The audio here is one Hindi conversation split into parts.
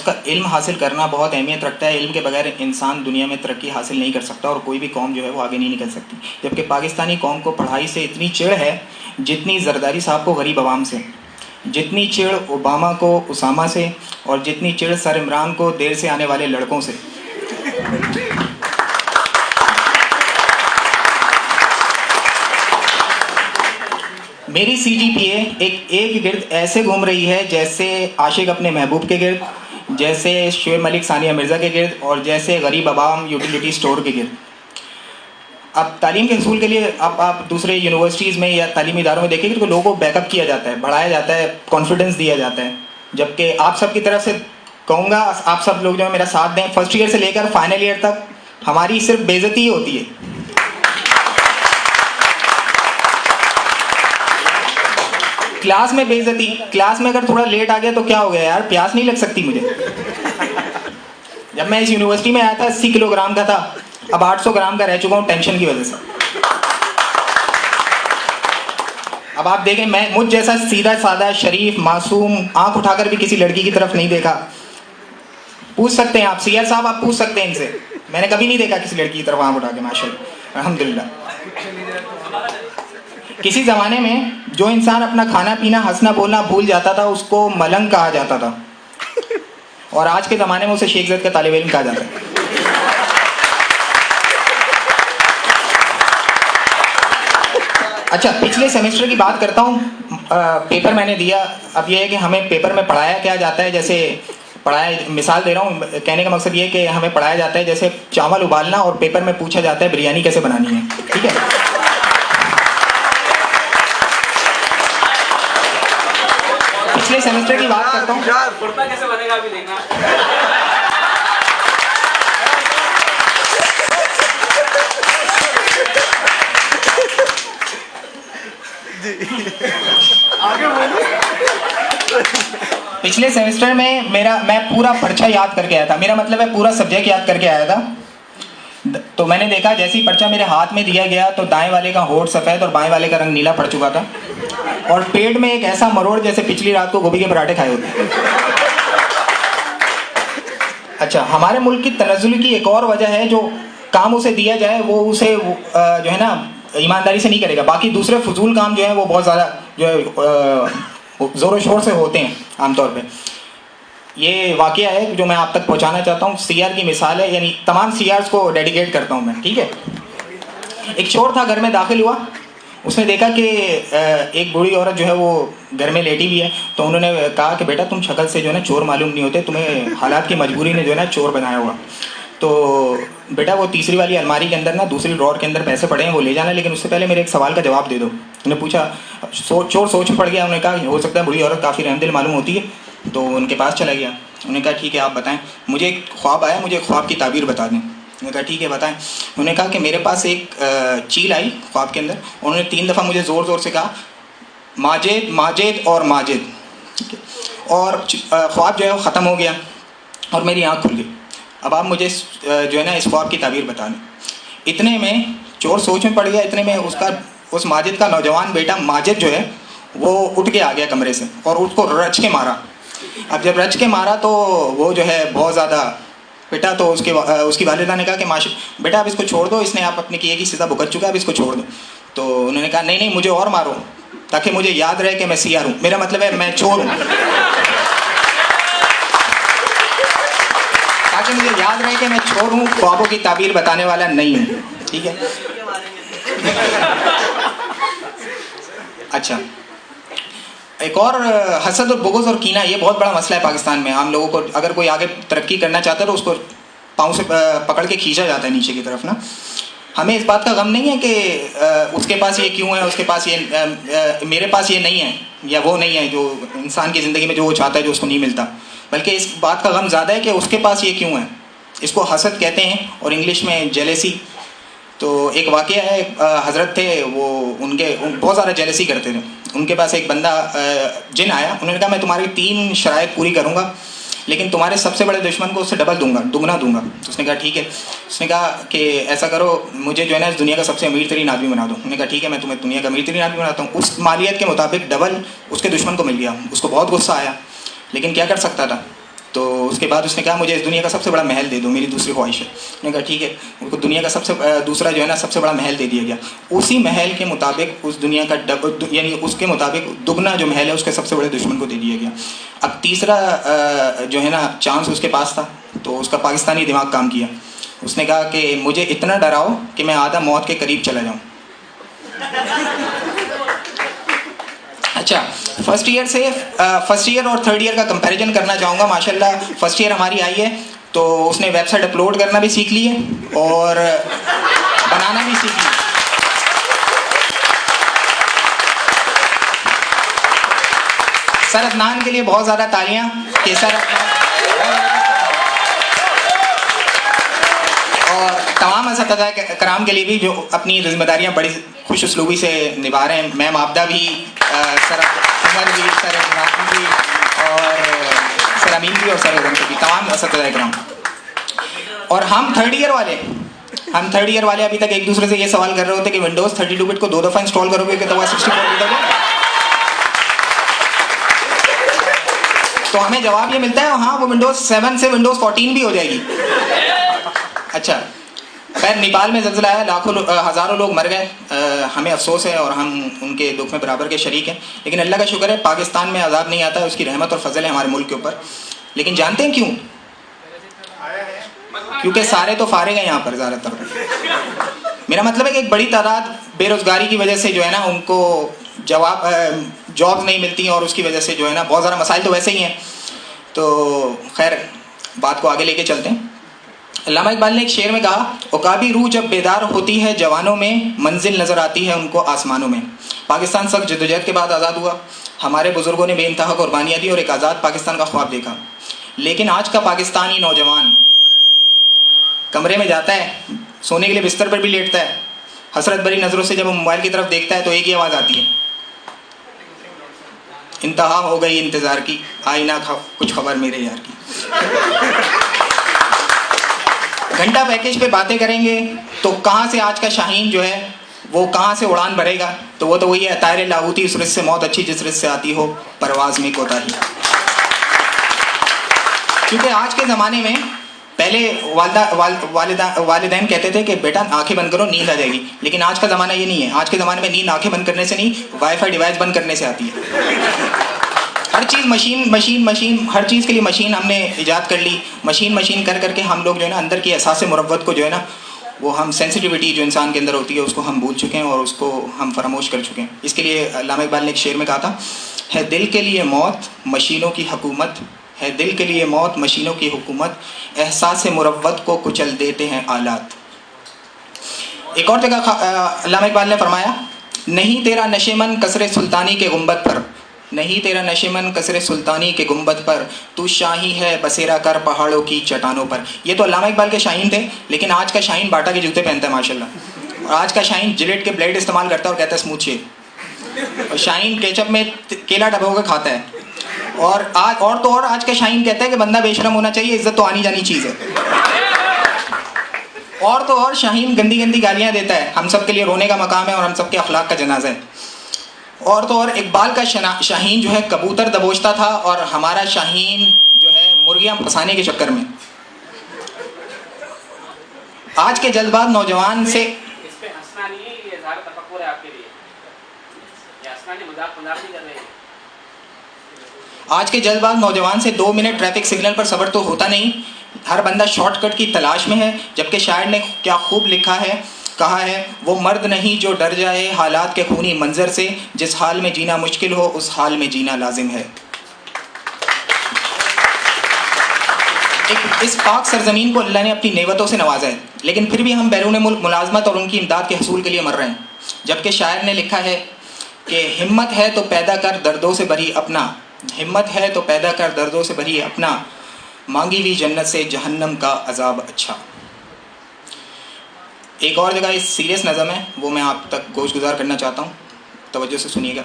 का इल्म हासिल करना बहुत अहमियत रखता है। इल्म के बगैर इंसान दुनिया में तरक्की हासिल नहीं कर सकता और कोई भी कौम जो है वो आगे नहीं निकल सकती। जबकि पाकिस्तानी कौम को पढ़ाई से इतनी चिढ़ है जितनी जरदारी साहब को गरीब आवाम से, जितनी चिढ़ ओबामा को उसामा से, और जितनी चिढ़ सर इमरान को देर से आने वाले लड़कों से। मेरी CGPA एक गिर्द ऐसे घूम रही है जैसे आशिक अपने महबूब के गिर्द, जैसे शुएब मलिक सानिया मिर्ज़ा के गिर्द, और जैसे गरीब अवाम यूटिलिटी स्टोर के गिर्द। अब तालीम के हसूल के लिए अब आप दूसरे यूनिवर्सिटीज़ में या तालीमी इदारों में देखेंगे तो लोगों को बैकअप किया जाता है, बढ़ाया जाता है, कॉन्फिडेंस दिया जाता है। जबकि आप सब की तरफ से कहूँगा, आप सब लोग जो है मेरा साथ दें, फर्स्ट ईयर से लेकर फाइनल ईयर तक हमारी सिर्फ बेइज्जती ही होती है। क्लास में बेइज्जती, क्लास में अगर थोड़ा लेट आ गया तो क्या हो गया यार, प्यास नहीं लग सकती मुझे। जब मैं इस यूनिवर्सिटी में आया था 80 किलोग्राम का था, अब 800 ग्राम का रह चुका हूँ टेंशन की वजह से। अब आप देखें, मैं मुझ जैसा सीधा साधा शरीफ मासूम आंख उठाकर भी किसी लड़की की तरफ नहीं देखा। पूछ सकते हैं आप CR साहब, आप पूछ सकते हैं इनसे, मैंने कभी नहीं देखा किसी लड़की की तरफ आंख उठा के, माशाल्लाह अल्हम्दुलिल्लाह। किसी ज़माने में जो इंसान अपना खाना पीना हंसना बोलना भूल जाता था उसको मलंग कहा जाता था, और आज के ज़माने में उसे शेख ज़द का तालिब इल्म कहा जाता है। अच्छा, पिछले सेमेस्टर की बात करता हूँ। पेपर मैंने दिया। अब ये है कि हमें पेपर में पढ़ाया क्या जाता है, जैसे पढ़ाया, मिसाल दे रहा हूँ, कहने का मकसद ये है कि हमें पढ़ाया जाता है जैसे चावल उबालना, और पेपर में पूछा जाता है बिरयानी कैसे बनानी है। ठीक है, पिछले सेमेस्टर की बात करता हूँ। कुर्ता कैसे बनेगा अभी देखना। आगे पिछले सेमेस्टर में मैं पूरा पर्चा याद करके आया था, मेरा मतलब है पूरा सब्जेक्ट याद करके आया था। तो मैंने देखा जैसे ही पर्चा मेरे हाथ में दिया गया तो दाएं वाले का होठ सफ़ेद और बाएं वाले का रंग नीला पड़ चुका था, और पेट में एक ऐसा मरोड़ जैसे पिछली रात को गोभी के पराठे खाए होते। अच्छा, हमारे मुल्क की तनज़्ज़ुल की एक और वजह है, जो काम उसे दिया जाए वो उसे जो है ना ईमानदारी से नहीं करेगा। बाकी दूसरे फजूल काम जो है वो बहुत ज़्यादा जो है ज़ोर शोर से होते हैं आमतौर पे। ये वाक़या है जो मैं आप तक पहुंचाना चाहता हूँ, CR की मिसाल है, यानी तमाम CRs को डेडिकेट करता हूँ मैं। ठीक है, एक चोर था, घर में दाखिल हुआ, उसने देखा कि एक बूढ़ी औरत जो है वो घर में लेटी हुई है। तो उन्होंने कहा कि बेटा तुम शक्ल से जो है ना चोर मालूम नहीं होते, तुम्हें हालात की मजबूरी ने जो है ना चोर बनाया हुआ। तो बेटा वो तीसरी वाली अलमारी के अंदर ना दूसरी ड्रॉर के अंदर पैसे पड़े हैं, वो ले जाना, लेकिन उससे पहले मेरे एक सवाल का जवाब दे दो। उन्हें पूछा, चोर सोच में पड़ गया। उन्होंने कहा हो सकता है बूढ़ी औरत काफ़ी रहमदिल मालूम होती है। तो उनके पास चला गया। उन्होंने कहा ठीक है आप बताएं, मुझे एक ख्वाब आया, मुझे ख्वाब की ताबीर बता दें। उन्होंने कहा ठीक है बताएं। उन्होंने कहा कि मेरे पास एक चील आई ख्वाब के अंदर। उन्होंने 3 दफ़ा मुझे ज़ोर ज़ोर से कहा माजिद माजिद और माजिद, और ख्वाब जो है वो ख़त्म हो गया और मेरी आँख खुल गई। अब आप मुझे जो है ना इस ख्वाब की ताबीर बता दें। इतने में चोर सोच में पड़ गया। इतने में उस माजिद का नौजवान बेटा माजिद जो है वो उठ के आ गया कमरे से और उसको रच के मारा। अब जब रच के मारा तो वो जो है बहुत ज़्यादा बेटा, तो उसकी वालिदा ने कहा कि माश बेटा अब इसको छोड़ दो, इसने आप अपने किए की सज़ा भुगत चुका है, अब इसको छोड़ दो। तो उन्होंने कहा नहीं नहीं मुझे और मारो ताकि मुझे याद रहे कि मैं CR हूँ, मेरा मतलब है मैं चोर हूँ, ताकि मुझे याद रहे कि मैं चोर हूँ, ख्वाबों की ताबीर बताने वाला नहीं हूँ। ठीक है, अच्छा, एक और हसद और बुग़्ज़ और कीना, ये बहुत बड़ा मसला है पाकिस्तान में। आम लोगों को अगर कोई आगे तरक्की करना चाहता है तो उसको पाँव से पकड़ के खींचा जाता है नीचे की तरफ ना। हमें इस बात का गम नहीं है कि उसके पास ये क्यों है, उसके पास ये मेरे पास ये नहीं है या वो नहीं है, जो इंसान की ज़िंदगी में जो वो चाहता है जो उसको नहीं मिलता, बल्कि इस बात का गम ज़्यादा है कि उसके पास ये क्यों है। इसको हसद कहते हैं और इंग्लिश में जेलेसी। तो एक वाक़या है, हज़रत थे वो बहुत ज़्यादा जेलसी करते थे। उनके पास एक बंदा जिन आया, उन्होंने कहा मैं तुम्हारी 3 शराइत पूरी करूँगा लेकिन तुम्हारे सबसे बड़े दुश्मन को उससे डबल दूंगा, दुगना दूंगा। तो उसने कहा ठीक है। उसने कहा कि ऐसा करो, मुझे जो है ना इस दुनिया का सबसे अमीर तरीन आदमी बना दो। उन्होंने कहा ठीक है मैं तुम्हें दुनिया का अमीर तरीन आदमी बनाता हूँ। उस मालियत के मुताबिक डबल उसके दुश्मन को मिल गया। उसको बहुत गुस्सा आया लेकिन क्या कर सकता था, तो उसके बाद उसने कहा मुझे इस दुनिया का सबसे बड़ा महल दे दो, मेरी दूसरी ख्वाहिश है। मैंने कहा ठीक है। उनको दुनिया का दूसरा जो है ना सबसे बड़ा महल दे दिया गया। उसी महल के मुताबिक उस दुनिया का यानी उसके मुताबिक दुगना जो महल है उसके सबसे बड़े दुश्मन को दे दिया गया। अब तीसरा जो है ना चांस उसके पास था, तो उसका पाकिस्तानी दिमाग काम किया। उसने कहा कि मुझे इतना डराओ कि मैं आधा मौत के करीब चला जाऊँ। अच्छा, फर्स्ट ईयर और थर्ड ईयर का कंपैरिजन करना चाहूँगा। माशाल्लाह फर्स्ट ईयर हमारी आई है तो उसने वेबसाइट अपलोड करना भी सीख ली है और बनाना भी सीख ली। सर अदनान के लिए बहुत ज़्यादा तालियां कि सर और तमाम असतज़ा कराम के लिए भी जो अपनी जिम्मेदारियां बड़ी खुश उसलूबी से निभा रहे हैं। मैम आपदा भी, सर उमर भी, सर इमरान भी और सर अमीन भी और सर रंग भी, तमाम असतज़ा कराम। और हम थर्ड ईयर वाले अभी तक एक दूसरे से ये सवाल कर रहे होते कि विंडोज़ 32 बिट को 2 दफ़ा इंस्टॉल करोगे कि तो 64 बिट हो जाएगा। तो हमें जवाब ये मिलता है हाँ वो विंडोज़ 7 से विंडोज़ 14 भी हो जाएगी। अच्छा, खैर नेपाल में ज़ल्ज़ला आया, हज़ारों लोग मर गए। हमें अफसोस है और हम उनके दुख में बराबर के शरीक हैं। लेकिन अल्लाह का शुक्र है पाकिस्तान में अज़ाब नहीं आता, उसकी रहमत और फजल है हमारे मुल्क के ऊपर। लेकिन जानते हैं क्यों? क्योंकि सारे तो फारिग हैं यहाँ पर ज़्यादातर। मेरा मतलब है कि एक बड़ी तादाद बेरोज़गारी की वजह से जो है ना उनको जॉब्स नहीं मिलती हैं और उसकी वजह से जो है ना बहुत ज़्यादा मसाइल तो वैसे ही हैं। तो खैर बात को आगे लेके चलते हैं। अल्लामा इकबाल ने एक शेर में कहा, उकाबी रूह जब बेदार होती है जवानों में, मंजिल नज़र आती है उनको आसमानों में। पाकिस्तान सख्त जद्दोजहद के बाद आज़ाद हुआ। हमारे बुज़ुर्गों ने बेइंतहा कुर्बानियाँ दी और एक आज़ाद पाकिस्तान का ख्वाब देखा। लेकिन आज का पाकिस्तानी नौजवान कमरे में जाता है, सोने के लिए बिस्तर पर भी लेटता है, हसरत भरी नज़रों से जब वो मोबाइल की तरफ देखता है तो एक ही आवाज़ आती है, इंतहा हो गई इंतज़ार की, आई ना कुछ खबर मेरे यार की। घंटा पैकेज पे बातें करेंगे तो कहाँ से आज का शाहीन जो है वो कहाँ से उड़ान भरेगा? तो वो तो वही है, तायरे लाहूती उस रिज़्क़ से मौत अच्छी जिस रिज़्क़ से आती हो परवाज़ में कोताही। क्योंकि आज के ज़माने में पहले वालिदैन कहते थे कि बेटा आंखें बंद करो नींद आ जाएगी, लेकिन आज का ज़माना ये नहीं है। आज के ज़माने में नींद आंखें बंद करने से नहीं, वाईफाई डिवाइस बंद करने से आती है। हर चीज़ मशीन, हर चीज़ के लिए मशीन हमने ईजाद कर ली। मशीन कर करके हम लोग जो है ना अंदर की एहसास मुरव्वत को जो है ना वो हम सेंसिटिविटी जो इंसान के अंदर होती है उसको हम भूल चुके हैं और उसको हम फरामोश कर चुके हैं। इसके लिए अल्लामा इकबाल ने एक शेर में कहा था, है दिल के लिए मौत मशीनों की हुकूमत, है दिल के लिए मौत मशीनों की हुकूमत, एहसास मुरव्वत को कुचल देते हैं आलात। एक और जगह अल्लामा इकबाल ने फरमाया, नहीं तेरा नशेमन कसरे सुल्तानी के गुंबद पर, नहीं तेरा नशेमन कसरे सुल्तानी के गुंबद पर, तू शाही है बसेरा कर पहाड़ों की चट्टानों पर। ये तो अल्लामा इकबाल के शाहीन थे, लेकिन आज का शाहीन बाटा के जूते पहनता है माशाल्लाह। और आज का शाहीन जिलेट के ब्लेड इस्तेमाल करता है और कहता है स्मूथ शेव। और शाहीन केचप में केला डबो के खाता है। और आज का शाहीन कहता है कि बंदा बेशरम होना चाहिए, इज्जत तो आनी जानी चीज़ है। और शाहीन गंदी गंदी गालियाँ देता है, हम सब के लिए रोने का मकाम है और हम सब के अखलाक का जनाजा है। और इकबाल का शाहीन जो है कबूतर दबोचता था और हमारा शाहीन जो है मुर्गियाँ फंसाने के चक्कर में। आज के जल्दबाज नौजवान से इस पे हंसना नहीं है, ये इज़हार तफक्कुर है आपके लिए, ये हंसना नहीं, मजाक नहीं कर रहे हैं। आज के जल्दबाज नौजवान से 2 मिनट ट्रैफिक सिग्नल पर सब्र तो होता नहीं। हर बंदा शॉर्टकट की तलाश में है। जबकि शायर ने क्या खूब लिखा है, कहा है, वो मर्द नहीं जो डर जाए हालात के खूनी मंजर से, जिस हाल में जीना मुश्किल हो उस हाल में जीना लाजिम है। इस पाक सरजमीन को अल्लाह ने अपनी नेमतों से नवाजा है, लेकिन फिर भी हम बैरून मुल्क मुलाजमत और उनकी इमदाद के हसूल के लिए मर रहे हैं। जबकि शायर ने लिखा है कि हिम्मत है तो पैदा कर दर्दों से भरी अपना, हिम्मत है तो पैदा कर दर्दों से भरी अपना, मांगी हुई जन्नत से जहन्नम का अजाब अच्छा। एक और जगह इस सीरियस नज़म है, वो मैं आप तक गोश गुजार करना चाहता हूँ, तवज्जो से सुनिएगा।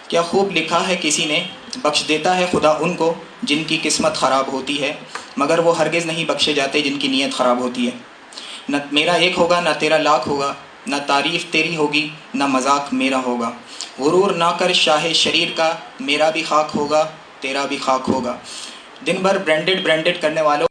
क्या खूब लिखा है किसी ने, बख्श देता है खुदा उनको जिनकी किस्मत ख़राब होती है, मगर वो हरगिज़ नहीं बख्शे जाते जिनकी नीयत ख़राब होती है। न मेरा एक होगा न तेरा लाख होगा, न तारीफ़ तेरी होगी न मजाक मेरा होगा, गुरूर ना कर शाह शरीर का, मेरा भी खाक होगा तेरा भी खाक होगा। दिन भर ब्रांडेड ब्रांडेड करने वालों